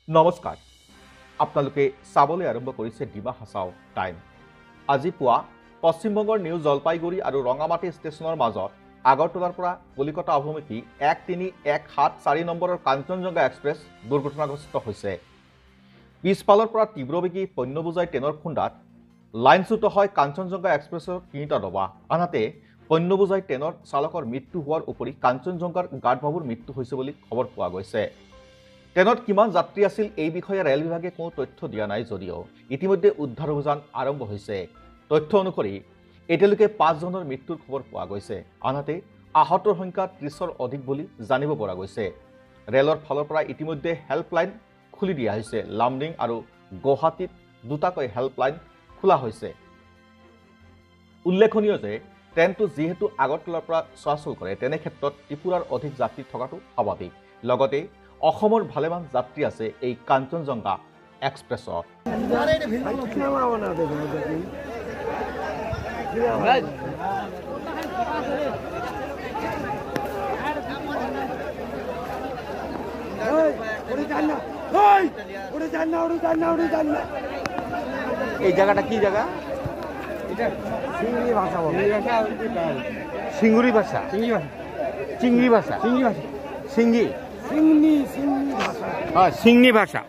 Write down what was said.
নমস্কাৰ আপোনালোকে চাবলৈ আৰম্ভ কৰিছে ডিমা হাছাও টাইম আজি পুৱা পশ্চিমবংগৰ নিউ জলপাইগুৰি আৰু ৰঙামাটি ষ্টেচনৰ মাজত আগৰতলাৰ পৰা কলিকতা অভিমুখী 1317 নম্বৰৰ কাঞ্চনজংঘা এক্সপ্ৰেছ দুৰ্ঘটনাগ্ৰস্ত হৈছে পিছফালৰ পৰা তীব্ৰবেগী পণ্যবোজাই ট্ৰেইনৰ খুন্দাত লাইনচ্যুত হয় কাঞ্চনজংঘা এক্সপ্ৰেছৰ তিনিটা ডবা আনহাতে পণ্যবোজাই ট্ৰেইনৰ চালকৰ মৃত্যু হোৱাৰ উপৰি কাঞ্চনজংঘাৰ গাৰ্ডবাবুৰ মৃত্যু হৈছে বুলি খবৰ পোৱা গৈছে ট্ৰেইনত কিমান যাত্ৰী আছিল এই বিষয়ে ৰেল বিভাগে কোনো তথ্য দিয়া নাই যদিও ইতিমধ্যে উদ্ধাৰ অভিযান আৰম্ভ হৈছে তথ্য অনুসৰি এতিয়ালৈকে 5 জনৰ মৃত্যুৰ খবৰ পোৱা গৈছে আনহাতে আহতৰ সংখ্যা 30ৰ অধিক বুলি জানিব পৰা গৈছে ৰেলৰ ফালৰ পৰা ইতিমধ্যে হেল্পলাইন খুলি দিয়া হৈছে লামডিং আৰু গুৱাহাটীত দুটাকৈ হেল্পলাইন খোলা হৈছে উল্লেখনীয় যে ট্ৰেইনটো যিহেতু আগৰতলাৰ পৰা চলাচল কৰে তেনে ক্ষেত্ৰত ত্ৰিপুৰাৰ অধিক যাত্ৰী থকাটো স্বাভাৱিক লগতে অসমৰ ভালেমান যাত্ৰী আছে এই কাঞ্চনজংঘা এক্সপ্ৰেছত এই জায়গাটা কি জায়গা সিঙ্গুৰি ভাষা চিংড়ি ভাষা সিংনি ভাষা